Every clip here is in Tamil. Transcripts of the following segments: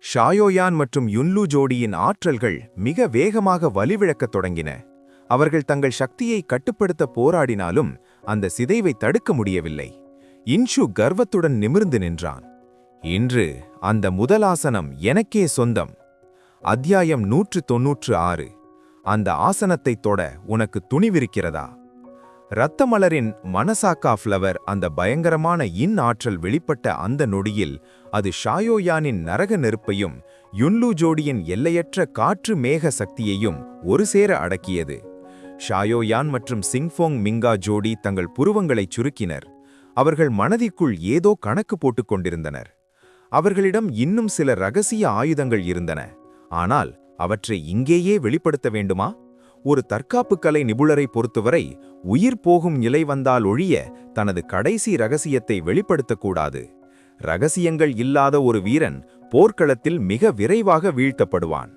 ஷாயோயான் மற்றும் யுன்லு ஜோடியின் ஆற்றல்கள் மிக வேகமாக வலிவிழக்கத் தொடங்கின. அவர்கள் தங்கள் சக்தியை கட்டுப்படுத்த போராடினாலும் அந்த சிதைவை தடுக்க முடியவில்லை. இன்ஷு கர்வத்துடன் நிமிர்ந்து நின்றான். இன்று அந்த முதலாசனம் எனக்கே சொந்தம். அத்தியாயம் 196. அந்த ஆசனத்தைத் தொட உனக்கு துணிவிருக்கிறதா? இரத்தமலரின் மனசாக்கா ஃப்ளவர் அந்த பயங்கரமான ஆற்றல் வெளிப்பட்ட அந்த நொடியில் அது ஷாயோயானின் நரக நெருப்பையும் யுன்லு ஜோடியின் எல்லையற்ற காற்று மேக சக்தியையும் ஒரு சேர அடக்கியது. ஷாயோயான் மற்றும் சிங்ஃபோங் மிங்கா ஜோடி தங்கள் புருவங்களைச் சுருக்கினர். அவர்கள் மனதிற்குள் ஏதோ கணக்கு போட்டுக் கொண்டிருந்தனர். அவர்களிடம் இன்னும் சில ரகசிய ஆயுதங்கள் இருந்தன. ஆனால் அவற்றை இங்கேயே வெளிப்படுத்த வேண்டுமா? ஒரு தற்காப்பு கலை நிபுணரை பொறுத்தவரை உயிர் போகும் நிலை வந்தால் ஒழிய தனது கடைசி ரகசியத்தை வெளிப்படுத்தக்கூடாது. ரகசியங்கள் இல்லாத ஒரு வீரன் போர்க்களத்தில் மிக விரைவாக வீழ்த்தப்படுவான்.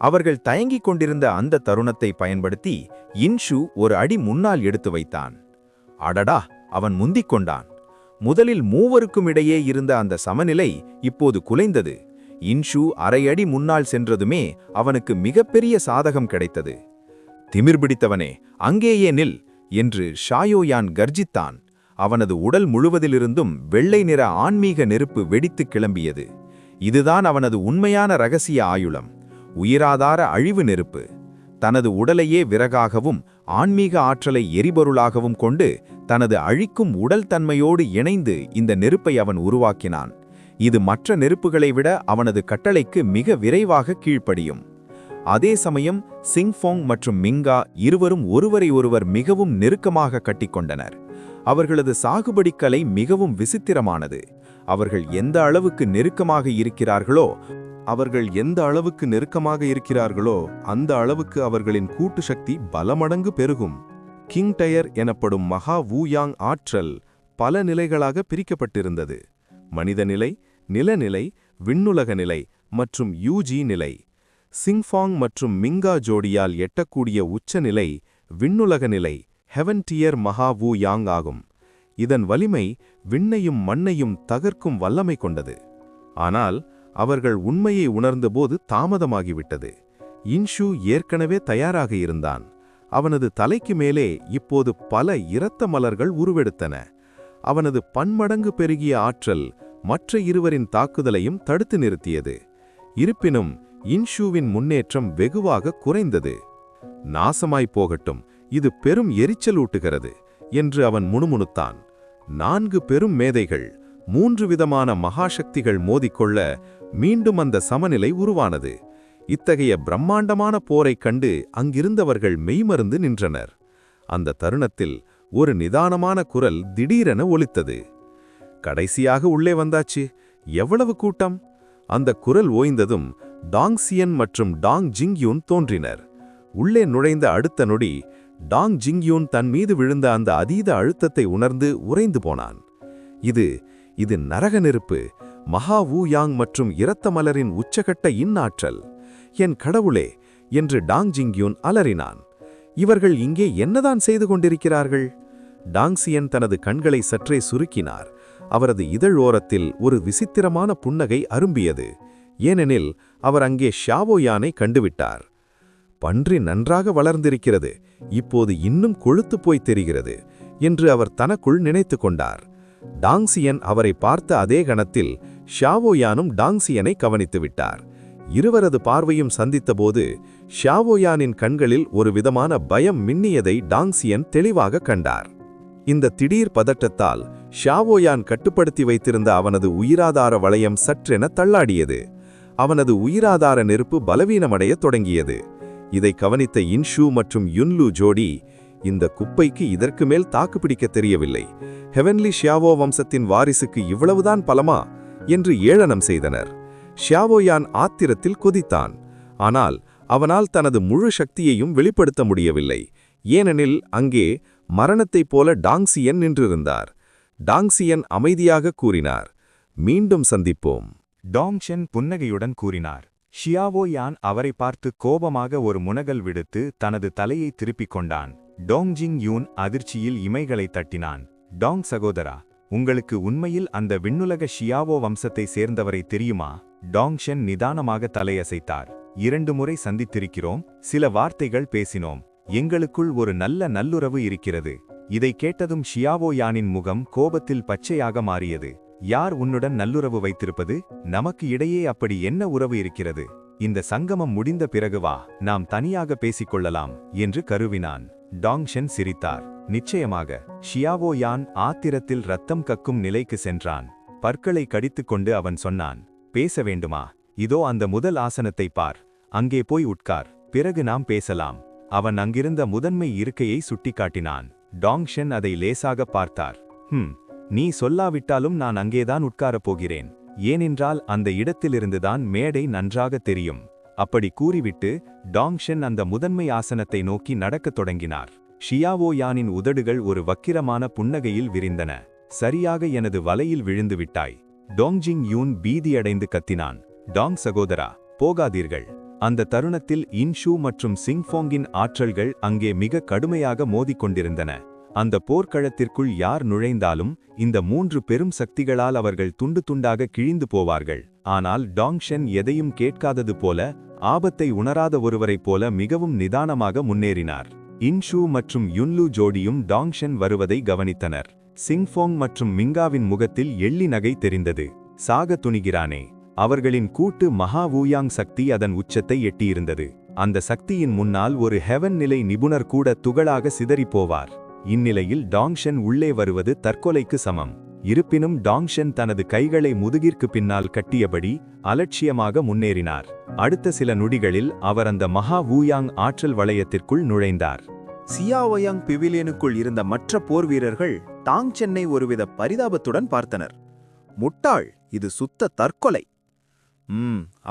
அவர்கள் தயங்கிக் கொண்டிருந்த அந்த தருணத்தை பயன்படுத்தி இன்ஷு ஒரு அடி முன்னால் எடுத்து வைத்தான். அடடா, அவன் முந்திக் கொண்டான். முதலில் மூவருக்கும் இடையே இருந்த அந்த சமநிலை இப்போது குலைந்தது. இன்ஷு அரை அடி முன்னால் சென்றதுமே அவனுக்கு மிகப்பெரிய சாதகம் கிடைத்தது. திமிர் பிடித்தவனே, அங்கேயே நில் என்று ஷாயோயான் கர்ஜித்தான். அவனது உடல் முழுவதிலிருந்தும் வெள்ளை நிற ஆன்மீக நெருப்பு வெடித்து கிளம்பியது. இதுதான் அவனது உண்மையான ரகசிய ஆயுளம், உயிராதார அழிவு நெருப்பு. தனது உடலையே விறகாகவும் ஆன்மீக ஆற்றலை எரிபொருளாகவும் கொண்டு தனது அழிக்கும் உடல் தன்மையோடு இணைந்து இந்த நெருப்பை அவன் உருவாக்கினான். இது மற்ற நெருப்புகளை விட அவனது கட்டளைக்கு மிக விரைவாக கீழ்ப்படியும். அதே சமயம் சிங்ஃபோங் மற்றும் மிங்கா இருவரும் ஒருவரை ஒருவர் மிகவும் நெருக்கமாக கட்டிக்கொண்டனர். அவர்களது சாகுபடிக்கலை மிகவும் விசித்திரமானது. அவர்கள் எந்த அளவுக்கு நெருக்கமாக இருக்கிறார்களோ அந்த அளவுக்கு அவர்களின் கூட்டு சக்தி பல மடங்கு பெருகும். கிங் டயர் எனப்படும் மகா வூயாங் ஆற்றல் பல நிலைகளாக பிரிக்கப்பட்டிருந்தது. மனித நிலை, நிலநிலை, விண்ணுலக நிலை மற்றும் யூஜி நிலை. சிங்ஃபாங் மற்றும் மிங்கா ஜோடியால் எட்டக்கூடிய உச்சநிலை விண்ணுலக நிலை, ஹெவன் டியர் மகா வூ யாங் ஆகும். இதன் வலிமை விண்ணையும் மண்ணையும் தகர்க்கும் வல்லமை கொண்டது. ஆனால் அவர்கள் உண்மையை உணர்ந்தபோது தாமதமாகிவிட்டது. இன்ஷு ஏற்கனவே தயாராக இருந்தான். அவனது தலைக்கு மேலே இப்போது பல இரத்த மலர்கள் உருவெடுத்தன. அவனது பன்மடங்கு பெருகிய ஆற்றல் மற்ற இருவரின் தாக்குதலையும் தடுத்து நிறுத்தியது. இருப்பினும் இன்ஷுவின் முன்னேற்றம் வெகுவாக குறைந்தது. நாசமாய் போகட்டும், இது பெரும் எரிச்சலூட்டுகிறது என்று அவன் முணுமுணுத்தான். 4 பெரும் மேதைகள், 3 விதமான மகாசக்திகள் மோதிக்கொள்ள மீண்டும் அந்த சமநிலை உருவானது. இத்தகைய பிரம்மாண்டமான போரைக் கண்டு அங்கிருந்தவர்கள் மெய்மறந்து நின்றனர். அந்த தருணத்தில் ஒரு நிதானமான குரல் திடீரென ஒலித்தது. கடைசியாக உள்ளே வந்தாச்சு, எவ்வளவு கூட்டம்! அந்த குரல் ஓய்ந்ததும் டாங் சியன் மற்றும் டாங் ஜிங்யூன் தோன்றினர். உள்ளே நுழைந்த அடுத்த நொடி டாங் ஜிங்யூன் தன் மீது விழுந்த அந்த அதீத அழுத்தத்தை உணர்ந்து உறைந்து போனான். இது நரக நெருப்பு, மகா வூ யாங் மற்றும் இரத்த மலரின் உச்சகட்ட ஆற்றல். என் கடவுளே என்று டாங் ஜிங்யூன் அலறினான். இவர்கள் இங்கே என்னதான் செய்து கொண்டிருக்கிறார்கள்? டாங் சியன் தனது கண்களை சற்றே சுருக்கினார். அவரது இதழ் ஓரத்தில் ஒரு விசித்திரமான புன்னகை அரும்பியது. ஏனெனில் அவர் அங்கே ஷாவோயானை கண்டுவிட்டார். பன்றி நன்றாக வளர்ந்திருக்கிறது, இப்போது இன்னும் கொழுத்து போய் தெரிகிறது என்று அவர் தனக்குள் நினைத்து கொண்டார். டாங்சியன் அவரை பார்த்த அதே கணத்தில் ஷாவோயானும் டாங்சியனை கவனித்து விட்டார். இருவரது பார்வையும் சந்தித்தபோது ஷாவோயானின் கண்களில் ஒரு விதமான பயம் மின்னியதை டாங்சியன் தெளிவாக கண்டார். இந்த திடீர் பதட்டத்தால் ஷாவோயான் கட்டுப்படுத்தி வைத்திருந்த அவனது உயிராதார வளையம் சற்றென தள்ளாடியது. அவனது உயிராதார நெருப்பு பலவீனமடைய தொடங்கியது. இதை கவனித்த இன்ஷு மற்றும் யுன்லு ஜோடி, இந்த குப்பைக்கு இதற்கு மேல் தாக்குப்பிடிக்க தெரியவில்லை, ஹெவன்லி ஷியாவோ வம்சத்தின் வாரிசுக்கு இவ்வளவுதான் பலமா என்று ஏளனம் செய்தனர். ஷியாவோயான் ஆத்திரத்தில் கொதித்தான். ஆனால் அவனால் தனது முழு சக்தியையும் வெளிப்படுத்த முடியவில்லை. ஏனெனில் அங்கே மரணத்தைப் போல டாங்சியன் நின்றிருந்தார். டாங்சியன் அமைதியாக கூறினார், மீண்டும் சந்திப்போம். டாங்ஷென் புன்னகையுடன் கூறினார். ஷியாவோயான் அவரை பார்த்து கோபமாக ஒரு முனகல் விடுத்து தனது தலையை திருப்பிக் கொண்டான். டோங்ஜிங் யூன் அதிர்ச்சியில் இமைகளை தட்டினான். டாங் சகோதரா, உங்களுக்கு உண்மையில் அந்த விண்ணுலக ஷியாவோ வம்சத்தை சேர்ந்தவரை தெரியுமா? டாங்ஷென் நிதானமாக தலையசைத்தார். 2 முறை சந்தித்திருக்கிறோம், சில வார்த்தைகள் பேசினோம். எங்களுக்குள் ஒரு நல்ல நல்லுறவு இருக்கிறது. இதை கேட்டதும் ஷியாவோ யானின் முகம் கோபத்தில் பச்சையாக மாறியது. யார் உன்னுடன் நல்லுறவு வைத்திருப்பது? நமக்கு இடையே அப்படி என்ன உறவு இருக்கிறது? இந்த சங்கமம் முடிந்த பிறகு வா, நாம் தனியாக பேசிக்கொள்ளலாம் என்று கருவினான். டாங்ஷென் சிரித்தார். நிச்சயமாக. ஷியாவோ யான் ஆத்திரத்தில் ரத்தம் கக்கும் நிலைக்கு சென்றான். பற்களை கடித்துக்கொண்டு அவன் சொன்னான், பேச வேண்டுமா? இதோ அந்த முதல் ஆசனத்தை பார். அங்கே போய் உட்கார், பிறகு நாம் பேசலாம். அவன் அங்கிருந்த முதன்மை இருக்கையை சுட்டிக்காட்டினான். டாங்ஷென் அதை லேசாக பார்த்தார். நீ சொல்லாவிட்டாலும் நான் அங்கேதான் உட்காரப் போகிறேன். ஏனென்றால் அந்த இடத்திலிருந்துதான் மேடை நன்றாக தெரியும். அப்படி கூறிவிட்டு டாங்ஷென் அந்த முதன்மை ஆசனத்தை நோக்கி நடக்கத் தொடங்கினார். ஷியாவோ யானின் உதடுகள் ஒரு வக்கிரமான புன்னகையில் விரிந்தன. சரியாக எனது வலையில் விழுந்து விட்டாய். டோங்ஜிங் யூன் பீதியடைந்து கத்தினான். டாங் சகோதரா, போகாதீர்கள். அந்த தருணத்தில் இன்ஷூ மற்றும் சிங்ஃபோங்கின் ஆற்றல்கள் அங்கே மிக கடுமையாக மோதிக்கொண்டிருந்தன. அந்த போர்க்களத்திற்குள் யார் நுழைந்தாலும் இந்த 3 பெரும் சக்திகளால் அவர்கள் துண்டு துண்டாக கிழிந்து போவார்கள். ஆனால் டாங்ஷென் எதையும் கேட்காதது போல, ஆபத்தை உணராத ஒருவரைப் போல மிகவும் நிதானமாக முன்னேறினார். இன்ஷூ மற்றும் யுன்லு ஜோடியும் டாங்ஷென் வருவதை கவனித்தனர். சிங்ஃபோங் மற்றும் மிங்காவின் முகத்தில் எள்ளி நகை தெரிந்தது. சாக துணிகிறானே. அவர்களின் கூட்டு மகா வூயாங் சக்தி அதன் உச்சத்தை எட்டியிருந்தது. அந்த சக்தியின் முன்னால் ஒரு ஹெவன் நிலை நிபுணர் கூட துகளாக சிதறிப்போவார். இந்நிலையில் டாங்ஷென் உள்ளே வருவது தற்கொலைக்கு சமம். இருப்பினும் டாங்ஷென் தனது கைகளை முதுகிற்கு பின்னால் கட்டியபடி அலட்சியமாக முன்னேறினார். அடுத்த சில நொடிகளில் அவர் அந்த மகா வூயாங் ஆற்றல் வளையத்திற்குள் நுழைந்தார். சியாவோயாங் பிவிலியனுக்குள் இருந்த மற்ற போர் வீரர்கள் டாங்ஷென்னை ஒருவித பரிதாபத்துடன் பார்த்தனர். முட்டாள், இது சுத்த தற்கொலை.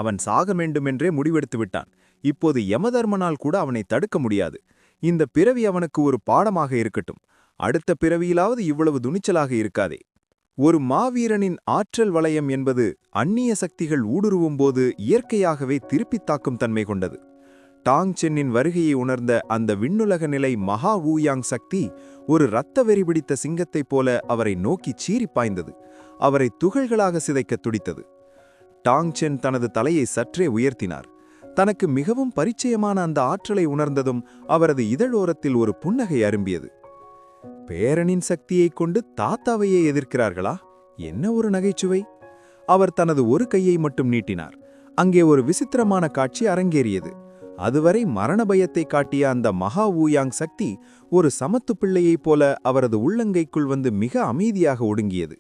அவன் சாக வேண்டுமென்றே முடிவெடுத்து விட்டான். இப்போது யமதர்மனால் கூட அவனை தடுக்க முடியாது. இந்த பிறவி அவனுக்கு ஒரு பாடமாக இருக்கட்டும். அடுத்த பிறவியிலாவது இவ்வளவு துணிச்சலாக இருக்காதே. ஒரு மாவீரனின் ஆற்றல் வளையம் என்பது அந்நிய சக்திகள் ஊடுருவும் போது இயற்கையாகவே திருப்பித் தாக்கும் தன்மை கொண்டது. டாங்ஷென்னின் வருகையை உணர்ந்த அந்த விண்ணுலக நிலை மகா வூயாங் சக்தி ஒரு இரத்த வெறி பிடித்த சிங்கத்தைப் போல அவரை நோக்கி சீறி பாய்ந்தது. அவரை துகள்களாக சிதைக்க துடித்தது. டாங்ஷென் தனது தலையை சற்றே உயர்த்தினார். தனக்கு மிகவும் பரிச்சயமான அந்த ஆற்றலை உணர்ந்ததும் அவரது இதழோரத்தில் ஒரு புன்னகை அரும்பியது. பேரனின் சக்தியைக் கொண்டு தாத்தாவையே எதிர்க்கிறார்களா? என்ன ஒரு நகைச்சுவை! அவர் தனது ஒரு கையை மட்டும் நீட்டினார். அங்கே ஒரு விசித்திரமான காட்சி அரங்கேறியது. அதுவரை மரண பயத்தை காட்டிய அந்த மகா வூயாங் சக்தி ஒரு சமத்து பிள்ளையைப் போல அவரது உள்ளங்கைக்குள் வந்து மிக அமைதியாக ஒடுங்கியது.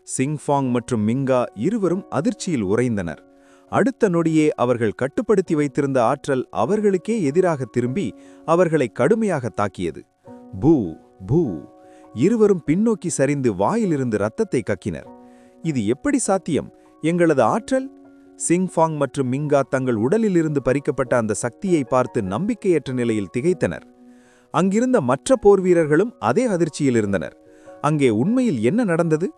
சிங்ஃபாங் மற்றும் மிங்கா இருவரும் அதிர்ச்சியில் உறைந்தனர். அடுத்த நொடியே அவர்கள் கட்டுப்படுத்தி வைத்திருந்த ஆற்றல் அவர்களுக்கே எதிராக திரும்பி அவர்களை கடுமையாக தாக்கியது. பூ பூ! இருவரும் பின்னோக்கி சரிந்து வாயிலிருந்து இரத்தத்தை கக்கினர். இது எப்படி சாத்தியம்? எங்களது ஆற்றல்? சிங்ஃபாங் மற்றும் மிங்கா தங்கள் உடலிலிருந்து பறிக்கப்பட்ட அந்த சக்தியை பார்த்து நம்பிக்கையற்ற நிலையில் திகைத்தனர். அங்கிருந்த மற்ற போர் வீரர்களும் அதே அதிர்ச்சியில் இருந்தனர். அங்கே உண்மையில் என்ன நடந்தது?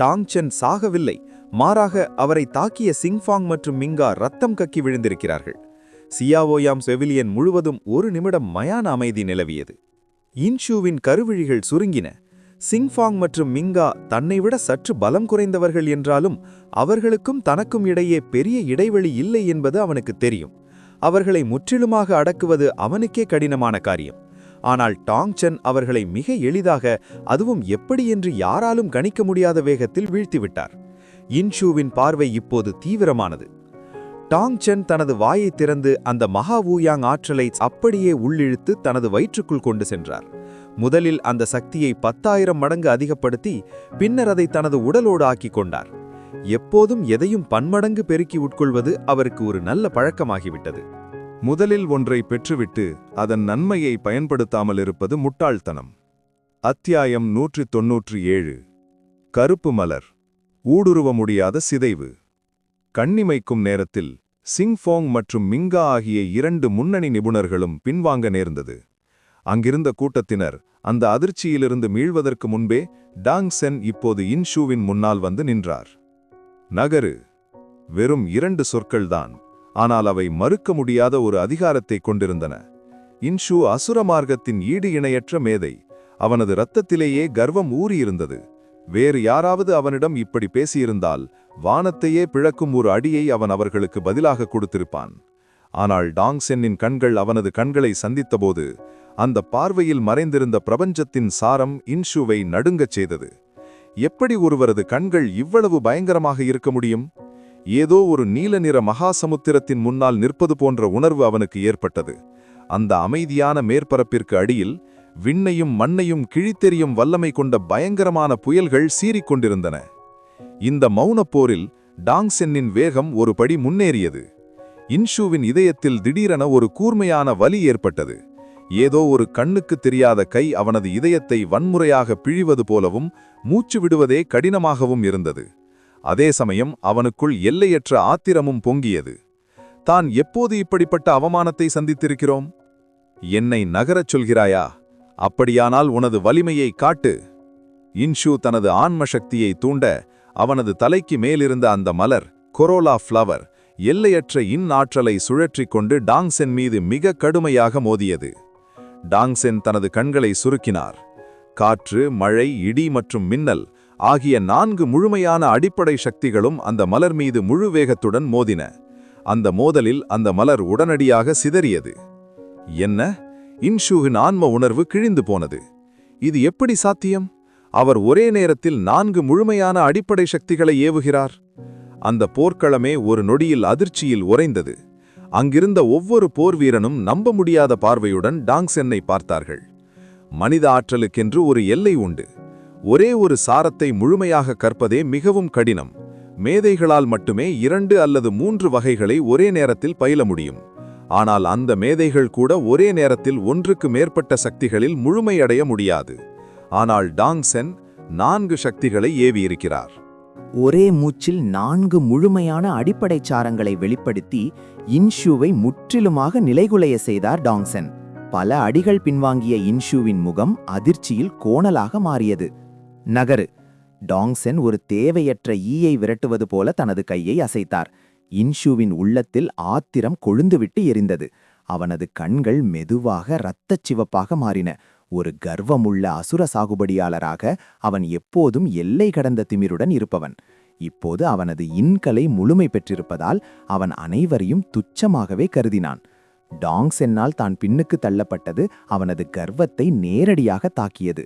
டாங்ஷென் சாகவில்லை. மாறாக அவரை தாக்கிய சிங்ஃபாங் மற்றும் மிங்கா ரத்தம் கக்கி விழுந்திருக்கிறார்கள். சியாவோயாம் பெவிலியன் முழுவதும் ஒரு நிமிடம் மயான அமைதி நிலவியது. இன்ஷூவின் கருவிழிகள் சுருங்கின. சிங்ஃபாங் மற்றும் மிங்கா தன்னை விட சற்று பலம் குறைந்தவர்கள் என்றாலும் அவர்களுக்கும் தனக்கும் இடையே பெரிய இடைவெளி இல்லை என்பது அவனுக்கு தெரியும். அவர்களை முற்றிலுமாக அடக்குவது அவனுக்கே கடினமான காரியம். ஆனால் டாங்ஷென் அவர்களை மிக எளிதாக, அதுவும் எப்படி என்று யாராலும் கணிக்க முடியாத வேகத்தில் வீழ்த்திவிட்டார். இன்ஷூவின் பார்வை இப்போது தீவிரமானது. டாங்ஷென் தனது வாயை திறந்து அந்த மகா வூயாங் ஆற்றலை அப்படியே உள்ளிழுத்து தனது வயிற்றுக்குள் கொண்டு சென்றார். முதலில் அந்த சக்தியை 10,000 மடங்கு அதிகப்படுத்தி பின்னர் அதை தனது உடலோடு ஆக்கிக் கொண்டார். எப்போதும் எதையும் பன்மடங்கு பெருக்கி உட்கொள்வது அவருக்கு ஒரு நல்ல பழக்கமாகிவிட்டது. முதலில் ஒன்றை பெற்றுவிட்டு அதன் நன்மையை பயன்படுத்தாமல் இருப்பது முட்டாள்தனம். அத்தியாயம் 197. கருப்பு மலர். ஊடுருவ முடியாத சிதைவு. கண்ணிமைக்கும் நேரத்தில் சிங்ஃபோங் மற்றும் மிங்கா ஆகிய 2 முன்னணி நிபுணர்களும் பின்வாங்க நேர்ந்தது. அங்கிருந்த கூட்டத்தினர் அந்த அதிர்ச்சியிலிருந்து மீள்வதற்கு முன்பே டாங்ஷென் இப்போது இன்ஷூவின் முன்னால் வந்து நின்றார். நகரு. வெறும் 2 சொற்கள்தான், ஆனால் அவை மறுக்க முடியாத ஒரு அதிகாரத்தை கொண்டிருந்தன. இன்ஷூ அசுர மார்க்கத்தின் ஈடு இணையற்ற மேதை. அவனது இரத்தத்திலேயே கர்வம் ஊறியிருந்தது. வேறு யாராவது அவனிடம் இப்படி பேசியிருந்தால் வானத்தையே பிளக்கும் ஒரு அடியை அவன் அவர்களுக்கு பதிலாக கொடுத்திருப்பான். ஆனால் டாங் சென்னின் கண்கள் அவனது கண்களை சந்தித்தபோது அந்த பார்வையில் மறைந்திருந்த பிரபஞ்சத்தின் சாரம் இன்ஷுவை நடுங்கச் செய்தது. எப்படி ஒருவரது கண்கள் இவ்வளவு பயங்கரமாக இருக்க முடியும்? ஏதோ ஒரு நீல நிற மகாசமுத்திரத்தின் முன்னால் நிற்பது போன்ற உணர்வு அவனுக்கு ஏற்பட்டது. அந்த அமைதியான மேற்பரப்பிற்கு அடியில் விண்ணையும் மண்ணையும் கிழித்தெறியும் வல்லமை கொண்ட பயங்கரமான புயல்கள் சீறிக்கொண்டிருந்தன. இந்த மௌனப் போரில் டாங் சென்னின் வேகம் ஒரு படி முன்னேறியது. இன்ஷுவின் இதயத்தில் திடீரென ஒரு கூர்மையான வலி ஏற்பட்டது. ஏதோ ஒரு கண்ணுக்கு தெரியாத கை அவனது இதயத்தை வன்முறையாக பிழிவது போலவும் மூச்சு விடுவதே கடினமாகவும் இருந்தது. அதே சமயம் அவனுக்குள் எல்லையற்ற ஆத்திரமும் பொங்கியது. தான் எப்போது இப்படிப்பட்ட அவமானத்தை சந்தித்திருக்கிறோம்? என்னை நகரச் சொல்கிறாயா? அப்படியானால் உனது வலிமையை காட்டு. இன்ஷு தனது ஆன்ம சக்தியை தூண்ட அவனது தலைக்கு மேலிருந்த அந்த மலர், கொரோலா ஃப்ளவர், எல்லையற்ற ஆற்றலை சுழற்றிக் கொண்டு டாங்சென் மீது மிக கடுமையாக மோதியது. டாங்சென் தனது கண்களை சுருக்கினார். காற்று, மழை, இடி மற்றும் மின்னல் ஆகிய 4 முழுமையான அடிப்படை சக்திகளும் அந்த மலர் மீது முழு வேகத்துடன் மோதின. அந்த மோதலில் அந்த மலர் உடனடியாக சிதறியது. என்ன? இன்ஷுவின் ஆன்ம உணர்வு கிழிந்து போனது. இது எப்படி சாத்தியம்? அவர் ஒரே நேரத்தில் 4 முழுமையான அடிப்படை சக்திகளை ஏவுகிறார். அந்த போர்க்களமே ஒரு நொடியில் அதிர்ச்சியில் உறைந்தது. அங்கிருந்த ஒவ்வொரு போர் வீரனும் நம்ப முடியாத பார்வையுடன் டாங்சென்னை பார்த்தார்கள். மனித ஆற்றலுக்கென்று ஒரு எல்லை உண்டு. ஒரே ஒரு சாரத்தை முழுமையாக கற்பதே மிகவும் கடினம். மேதைகளால் மட்டுமே 2 அல்லது 3 வகைகளை ஒரே நேரத்தில் பயில முடியும். ஆனால் அந்த மேதைகள் கூட ஒரே நேரத்தில் 1க்கு மேற்பட்ட சக்திகளில் முழுமையடைய முடியாது. ஆனால் டாங்சென் 4 சக்திகளை ஏவியிருக்கிறார். ஒரே மூச்சில் 4 முழுமையான அடிப்படை சாரங்களை வெளிப்படுத்தி இன்ஷுவை முற்றிலுமாக நிலைகுலைய செய்தார் டாங்சென். பல அடிகள் பின்வாங்கிய இன்ஷுவின் முகம் அதிர்ச்சியில் கோணலாக மாறியது. நகரு! டாங்சென் ஒரு தேவையற்ற ஈயை விரட்டுவது போல தனது கையை அசைத்தார். இன்ஷுவின் உள்ளத்தில் ஆத்திரம் கொழுந்துவிட்டு எரிந்தது. அவனது கண்கள் மெதுவாக இரத்தச் சிவப்பாக மாறின. ஒரு கர்வமுள்ள அசுர சாகுபடியாளராக அவன் எப்போதும் எல்லை கடந்த திமிருடன் இருப்பவன். இப்போது அவனது இன்கலை முழுமை பெற்றிருப்பதால் அவன் அனைவரையும் துச்சமாகவே கருதினான். டாங்சென்னால் தான் பின்னுக்கு தள்ளப்பட்டது அவனது கர்வத்தை நேரடியாக தாக்கியது.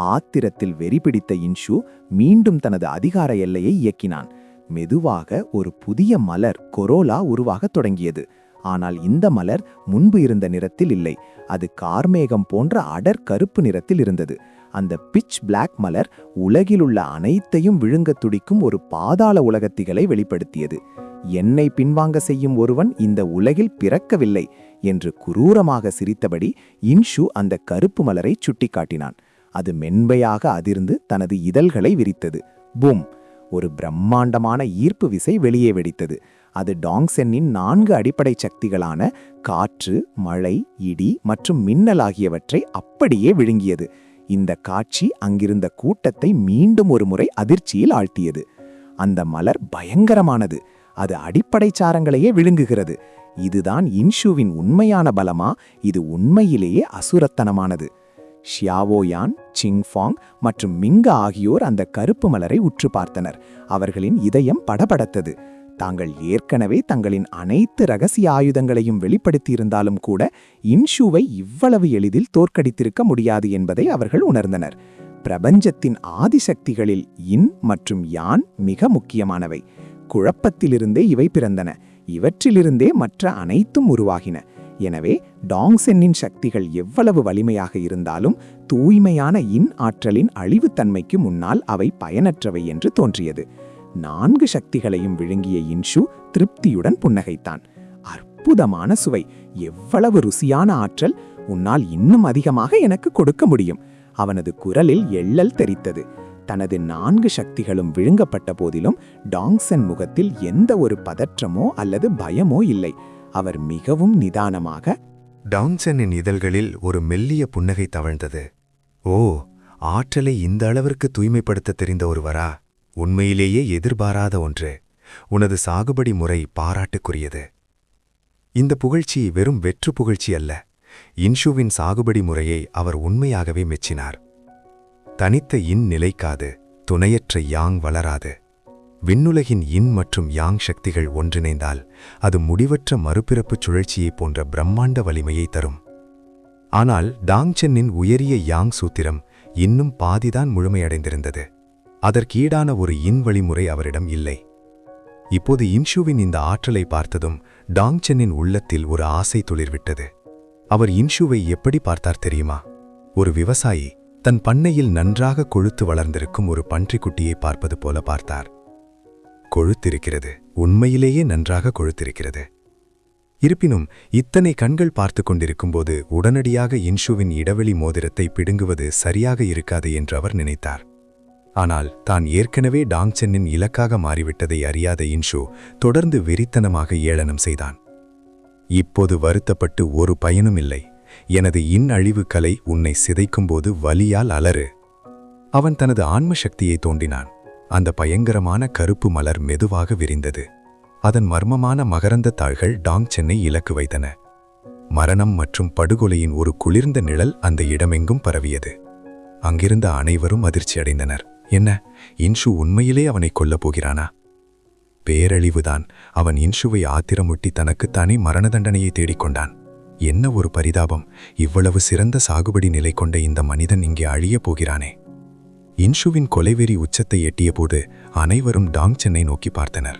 ஆத்திரத்தில் வெறிபிடித்த இன்ஷு மீண்டும் தனது அதிகார எல்லையை இயக்கினான். மெதுவாக ஒரு புதிய மலர், கொரோலா, உருவாகத் தொடங்கியது. ஆனால் இந்த மலர் முன்பு இருந்த நிறத்தில் இல்லை. அது கார்மேகம் போன்ற அடர் கருப்பு நிறத்தில் இருந்தது. அந்த பிட்ச் பிளாக் மலர் உலகிலுள்ள அனைத்தையும் விழுங்கத் துடிக்கும் ஒரு பாதாள உலகத்திகளை வெளிப்படுத்தியது. என்னை பின்வாங்க செய்யும் ஒருவன் இந்த உலகில் பிறக்கவில்லை என்று குரூரமாக சிரித்தபடி இன்ஷு அந்த கருப்பு மலரை சுட்டிக்காட்டினான். அது மென்மையாக அதிர்ந்து தனது இதழ்களை விரித்தது. பூம்! ஒரு பிரம்மாண்டமான ஈர்ப்பு விசை வெளியே வெடித்தது. அது டாங்சென்னின் 4 அடிப்படை சக்திகளான காற்று, மழை, இடி மற்றும் மின்னல் ஆகியவற்றை அப்படியே விழுங்கியது. இந்த காட்சி அங்கிருந்த கூட்டத்தை மீண்டும் ஒரு முறை அதிர்ச்சியில் ஆழ்த்தியது. அந்த மலர் பயங்கரமானது. அது அடிப்படை சாரங்களையே விழுங்குகிறது. இதுதான் இன்ஷுவின் உண்மையான பலமா? இது உண்மையிலேயே அசுரத்தனமானது. ஷியாவோயான், சிங்ஃபாங் மற்றும் மிங்க ஆகியோர் அந்த கருப்பு மலரை உற்று பார்த்தனர். அவர்களின் இதயம் படபடத்தது. தாங்கள் ஏற்கனவே தங்களின் அனைத்து இரகசிய ஆயுதங்களையும் வெளிப்படுத்தியிருந்தாலும் கூட இன்ஷுவை இவ்வளவு எளிதில் தோற்கடித்திருக்க முடியாது என்பதை அவர்கள் உணர்ந்தனர். பிரபஞ்சத்தின் ஆதிசக்திகளில் இன் மற்றும் யான் மிக முக்கியமானவை. குழப்பத்திலிருந்தே இவை பிறந்தன. இவற்றிலிருந்தே மற்ற அனைத்தும் உருவாகின. எனவே டாங்சென்னின் சக்திகள் எவ்வளவு வலிமையாக இருந்தாலும் தூய்மையான இன் ஆற்றலின் அழிவுத்தன்மைக்கு முன்னால் அவை பயனற்றவை என்று தோன்றியது. 4 சக்திகளையும் விழுங்கிய இன்ஷு திருப்தியுடன் புன்னகைத்தான். அற்புதமான சுவை! எவ்வளவு ருசியான ஆற்றல்! உன்னால் இன்னும் அதிகமாக எனக்கு கொடுக்க முடியும். அவனது குரலில் எள்ளல் தெரித்தது. தனது 4 சக்திகளும் விழுங்கப்பட்ட போதிலும் டாங்சென் முகத்தில் எந்த ஒரு பதற்றமோ அல்லது பயமோ இல்லை. அவர் மிகவும் நிதானமாக, டாங்சென்னின் இதழ்களில் ஒரு மெல்லிய புன்னகை தவழ்ந்தது. ஓ, ஆற்றலை இந்த அளவிற்கு தூய்மைப்படுத்த தெரிந்த ஒருவரா? உண்மையிலேயே எதிர்பாராத ஒன்று. உனது சாகுபடி முறை பாராட்டுக்குரியது. இந்த புகழ்ச்சி வெறும் வெற்று புகழ்ச்சி அல்ல. இன்ஷுவின் சாகுபடி முறையை அவர் உண்மையாகவே மெச்சினார். தனித்த இன் நிலைக்காது, துணையற்ற யாங் வளராது. விண்ணுலகின் யின் மற்றும் யாங் சக்திகள் ஒன்றிணைந்தால் அது முடிவற்ற மறுபிறப்புச் சுழற்சியைப் போன்ற பிரம்மாண்ட வலிமையை தரும். ஆனால் டாங்சென்னின் உயரிய யாங் சூத்திரம் இன்னும் பாதிதான் முழுமையடைந்திருந்தது. அதற்கீடான ஒரு யின் வழிமுறை அவரிடம் இல்லை. இப்போது இன்ஷுவின் இந்த ஆற்றலை பார்த்ததும் டாங்சென்னின் உள்ளத்தில் ஒரு ஆசை துளிர்விட்டது. அவர் இன்ஷுவை எப்படி பார்த்தார் தெரியுமா? ஒரு விவசாயி தன் பண்ணையில் நன்றாக கொழுத்து வளர்ந்திருக்கும் ஒரு பன்றிக்குட்டியை பார்ப்பது போல பார்த்தார். கொழுத்திருக்கிறது, உண்மையிலேயே நன்றாக கொழுத்திருக்கிறது. இருப்பினும் இத்தனை கண்கள் பார்த்து கொண்டிருக்கும்போது உடனடியாக இன்ஷுவின் இடைவெளி மோதிரத்தை பிடுங்குவது சரியாக இருக்காது என்று அவர் நினைத்தார். ஆனால் தான் ஏற்கனவே டாங்சென்னின் இலக்காக மாறிவிட்டதை அறியாத இன்ஷு தொடர்ந்து வெறித்தனமாக ஏளனம் செய்தான். இப்போது வருத்தப்பட்டு ஒரு பயனும் இல்லை. எனது அழிவு கலை உன்னை சிதைக்கும்போது வலியால் அலறு. அவன் தனது ஆன்ம சக்தியை தோண்டினான். அந்த பயங்கரமான கருப்பு மலர் மெதுவாக விரிந்தது. அதன் மர்மமான மகரந்த தாள்கள் டாங்சென்னை இலக்கு வைத்தன. மரணம் மற்றும் படுகொலையின் ஒரு குளிர்ந்த நிழல் அந்த இடமெங்கும் பரவியது. அங்கிருந்த அனைவரும் அதிர்ச்சியடைந்தனர். என்ன, இன்ஷு உண்மையிலே அவனை கொல்லப் போகிறானா? பேரழிவுதான். அவன் இன்ஷுவை ஆத்திரமுட்டி தனக்குத்தானே மரண தண்டனையை தேடிக்கொண்டான். என்ன ஒரு பரிதாபம்! இவ்வளவு சிறந்த சாகுபடி நிலை கொண்ட இந்த மனிதன் இங்கே அழியப் போகிறானே. இன்ஷுவின் கொலைவெறி உச்சத்தை எட்டியபோது அனைவரும் டாங்சென்னை நோக்கி பார்த்தனர்.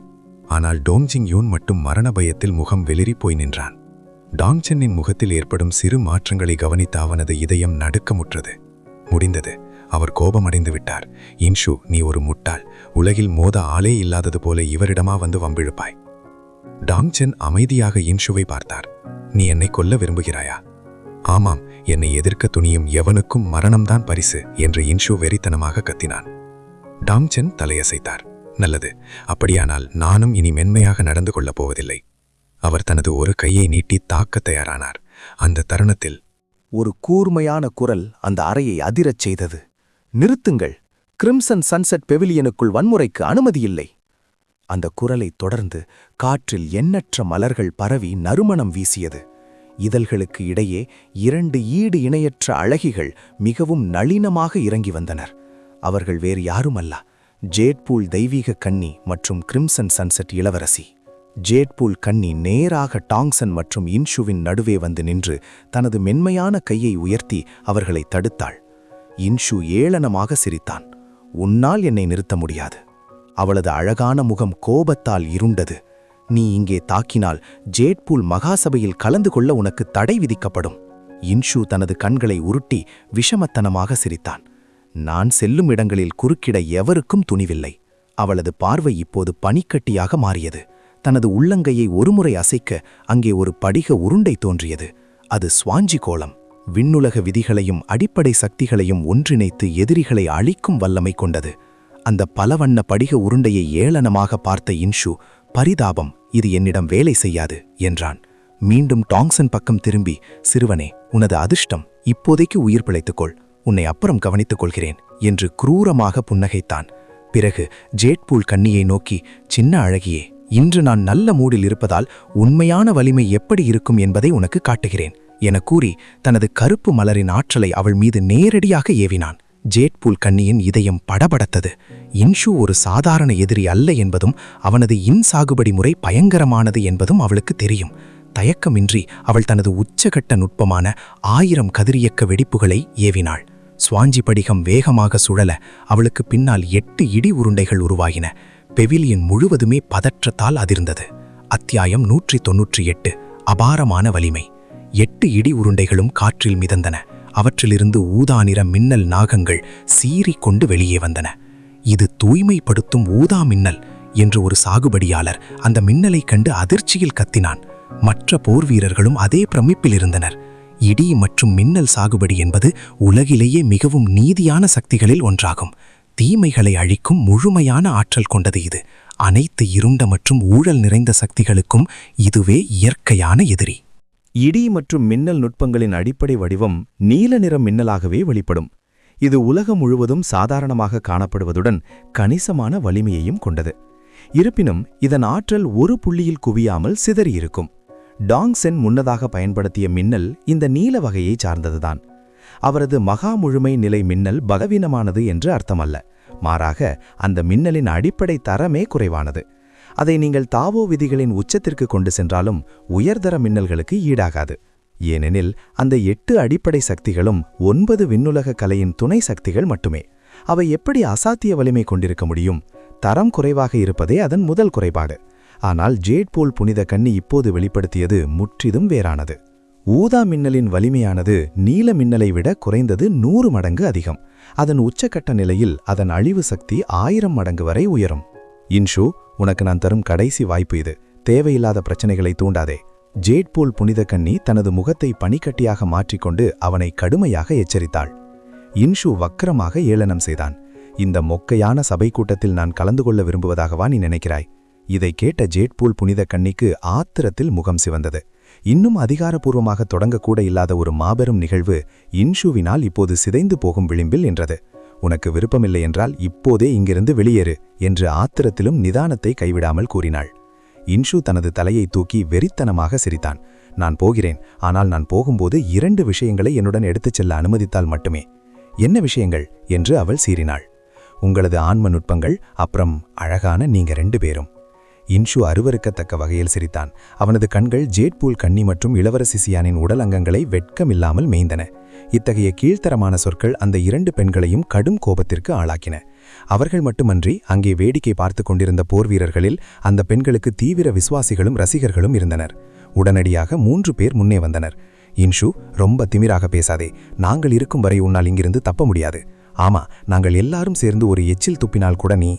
ஆனால் டோங்ஜிங் யூன் மட்டும் மரண பயத்தில் முகம் வெளிரி போய் நின்றான். டாங்சென்னின் முகத்தில் ஏற்படும் சிறு மாற்றங்களை கவனித்த அவனது இதயம் நடுக்கமுற்றது. முடிந்தது. அவர் கோபமடைந்து விட்டார். இன்ஷு, நீ ஒரு முட்டாள். உலகில் மோத ஆளே இல்லாதது போல இவரிடமா வந்து வம்பிழுப்பாய்? டாங்சென் அமைதியாக இன்ஷுவை பார்த்தார். நீ என்னை கொல்ல விரும்புகிறாயா? ஆமாம், என்னை எதிர்க்க துணியும் எவனுக்கும் மரணம்தான் பரிசு என்று இன்ஷு வெறித்தனமாக கத்தினான். டாங்சென் தலையசைத்தார். நல்லது, அப்படியானால் நானும் இனி மென்மையாக நடந்து கொள்ளப் போவதில்லை. அவர் தனது ஒரு கையை நீட்டி தாக்க தயாரானார். அந்த தருணத்தில் ஒரு கூர்மையான குரல் அந்த அறையை அதிரச் செய்தது. நிறுத்துங்கள்! கிரிம்சன் சன்செட் பெவிலியனுக்குள் வன்முறைக்கு அனுமதியில்லை. அந்த குரலை தொடர்ந்து காற்றில் எண்ணற்ற மலர்கள் பரவி நறுமணம் வீசியது. இதழ்களுக்கு இடையே 2 ஈடு இணையற்ற அழகிகள் மிகவும் நளினமாக இறங்கி வந்தனர். அவர்கள் வேறு யாருமல்ல, ஜேட்பூல் தெய்வீக கன்னி மற்றும் கிரிம்சன் சன்செட் இளவரசி. ஜேட்பூல் கன்னி நேராக டாங்சன் மற்றும் இன்ஷுவின் நடுவே வந்து நின்று தனது மென்மையான கையை உயர்த்தி அவர்களை தடுத்தாள். இன்ஷு ஏளனமாக சிரித்தான். உன்னால் என்னை நிறுத்த முடியாது. அவளது அழகான முகம் கோபத்தால் இருண்டது. நீ இங்கே தாக்கினால் ஜேட்பூல் மகாசபையில் கலந்து கொள்ள உனக்கு தடை விதிக்கப்படும். இன்ஷு தனது கண்களை உருட்டி விஷமத்தனமாக சிரித்தான். நான் செல்லும் இடங்களில் குறுக்கிட எவருக்கும் துணிவில்லை. அவளது பார்வை இப்போது பனிக்கட்டியாக மாறியது. தனது உள்ளங்கையை ஒருமுறை அசைக்க அங்கே ஒரு படிக உருண்டை தோன்றியது. அது ஸ்வாஞ்சி கோலம். விண்ணுலக விதிகளையும் அடிப்படை சக்திகளையும் ஒன்றிணைத்து எதிரிகளை அழிக்கும் வல்லமை கொண்டது. அந்த பலவண்ண படிக உருண்டையை ஏளனமாக பார்த்த இன்ஷு, பரிதாபம், இது என்னிடம் வேலை செய்யாது என்றான். மீண்டும் டாங்சன் பக்கம் திரும்பி, சிறுவனே, உனது அதிர்ஷ்டம், இப்போதைக்கு உயிர் பிழைத்துக்கொள், உன்னை அப்புறம் கவனித்துக் கொள்கிறேன் என்று குரூரமாக புன்னகைத்தான். பிறகு ஜேட்பூல் கன்னியை நோக்கி, சின்ன அழகியே, இன்று நான் நல்ல மூடில் இருப்பதால் உண்மையான வலிமை எப்படி இருக்கும் என்பதை உனக்கு காட்டுகிறேன் என கூறி தனது கருப்பு மலரின் ஆற்றலை அவள் மீது நேரடியாக ஏவினான். ஜேட்பூல் கன்னியின் இதயம் படபடத்தது. இன்ஷு ஒரு சாதாரண எதிரி அல்ல என்பதும் அவனது சாகுபடி முறை பயங்கரமானது என்பதும் அவளுக்கு தெரியும். தயக்கமின்றி அவள் தனது உச்சகட்ட நுட்பமான 1000 கதிரியக்க வெடிப்புகளை ஏவினாள். ஸ்வாஞ்சி படிகம் வேகமாக சுழல அவளுக்கு பின்னால் 8 இடி உருண்டைகள் உருவாகின. பெவிலியன் முழுவதுமே பதற்றத்தால் அதிர்ந்தது. அத்தியாயம் 198. அபாரமான வலிமை. 8 இடி உருண்டைகளும் காற்றில் மிதந்தன. அவற்றிலிருந்து ஊதா நிற மின்னல் நாகங்கள் சீறிக்கொண்டு வெளியே வந்தன. இது தூய்மைப்படுத்தும் ஊதா மின்னல் என்று ஒரு சாகுபடியாளர் அந்த மின்னலை கண்டு அதிர்ச்சியில் கத்தினான். மற்ற போர் வீரர்களும் அதே பிரமிப்பில் இருந்தனர். இடி மற்றும் மின்னல் சாகுபடி என்பது உலகிலேயே மிகவும் நீதியான சக்திகளில் ஒன்றாகும். தீமைகளை அழிக்கும் முழுமையான ஆற்றல் கொண்டது இது. அனைத்து இருண்ட மற்றும் ஊழல் நிறைந்த சக்திகளுக்கும் இதுவே இயற்கையான எதிரி. இடி மற்றும் மின்னல் நுட்பங்களின் அடிப்படை வடிவம் நீல நிற மின்னலாகவே வெளிப்படும். இது உலகம் முழுவதும் சாதாரணமாக காணப்படுவதுடன் கணிசமான வலிமையையும் கொண்டது. இருப்பினும் இதன் ஆற்றல் ஒரு புள்ளியில் குவியாமல் சிதறியிருக்கும். டாங்சென் முன்னதாக பயன்படுத்திய மின்னல் இந்த நீல வகையை சார்ந்ததுதான். அவரது மகா முழுமை நிலை மின்னல் பலவீனமானது என்று அர்த்தமல்ல, மாறாக அந்த மின்னலின் அடிப்படை தரமே குறைவானது. அதை நீங்கள் தாவோ விதிகளின் உச்சத்திற்கு கொண்டு சென்றாலும் உயர்தர மின்னல்களுக்கு ஈடாகாது. ஏனெனில் அந்த 8 அடிப்படை சக்திகளும் 9 விண்ணுலக கலையின் துணை சக்திகள் மட்டுமே. அவை எப்படி அசாத்திய வலிமை கொண்டிருக்க முடியும்? தரம் குறைவாக இருப்பதே அதன் முதல் குறைபாடு. ஆனால் ஜேட் போல் புனித கன்னி இப்போது வெளிப்படுத்தியது முற்றிலும் வேறானது. ஊதா மின்னலின் வலிமையானது நீல மின்னலை விட குறைந்தது 100 மடங்கு அதிகம். அதன் உச்சக்கட்ட நிலையில் அதன் அழிவு சக்தி 1000 மடங்கு வரை உயரும். இன்ஷு, உனக்கு நான் தரும் கடைசி வாய்ப்பு இது. தேவையில்லாத பிரச்சனைகளை தூண்டாதே. ஜேட் போல் புனித கன்னி தனது முகத்தை பனிக்கட்டியாக மாற்றிக்கொண்டு அவனை கடுமையாக எச்சரித்தாள். இன்ஷு வக்கரமாக ஏளனம் செய்தான். இந்த மொக்கையான சபை கூட்டத்தில் நான் கலந்து கொள்ள விரும்புவதாகவா நீ நினைக்கிறாய்? இதை கேட்ட ஜேட் போல் புனித கன்னிக்கு ஆத்திரத்தில் முகம் சிவந்தது. இன்னும் அதிகாரப்பூர்வமாக தொடங்கக்கூட இல்லாத ஒரு மாபெரும் நிகழ்வு இன்ஷுவினால் இப்போது சிதைந்து போகும் விளிம்பில் நின்றது. உனக்கு விருப்பமில்லை என்றால் இப்போதே இங்கிருந்து வெளியேறு என்று ஆத்திரத்திலும் நிதானத்தை கைவிடாமல் கூறினாள். இன்ஷு தனது தலையை தூக்கி வெறித்தனமாக சிரித்தான். நான் போகிறேன், ஆனால் நான் போகும்போது 2 விஷயங்களை என்னுடன் எடுத்துச் செல்ல அனுமதித்தால் மட்டுமே. என்ன விஷயங்கள் என்று அவள் சீறினாள். உங்களது ஆன்ம நுட்பங்கள், அப்புறம் அழகான நீங்க 2 பேரும். இன்ஷு அருவருக்கத்தக்க வகையில் சிரித்தான். அவனது கண்கள் ஜேட்பூல் கன்னி மற்றும் இளவரசி சியானின் உடல் அங்கங்களை வெட்கமில்லாமல் மேய்ந்தன. இத்தகைய கீழ்த்தரமான சொற்கள் அந்த 2 பெண்களையும் கடும் கோபத்திற்கு ஆளாக்கின. அவர்கள் மட்டுமன்றி அங்கே வேடிக்கை பார்த்து கொண்டிருந்த போர்வீரர்களில் அந்த பெண்களுக்கு தீவிர விசுவாசிகளும் ரசிகர்களும் இருந்தனர். உடனடியாக 3 பேர் முன்னே வந்தனர். இன்ஷு, ரொம்ப திமிராக பேசாதே. நாங்கள் இருக்கும் வரை உன்னால் இங்கிருந்து தப்ப முடியாது. ஆமா, நாங்கள் எல்லாரும் சேர்ந்து ஒரு எச்சில் துப்பினால் கூட நீ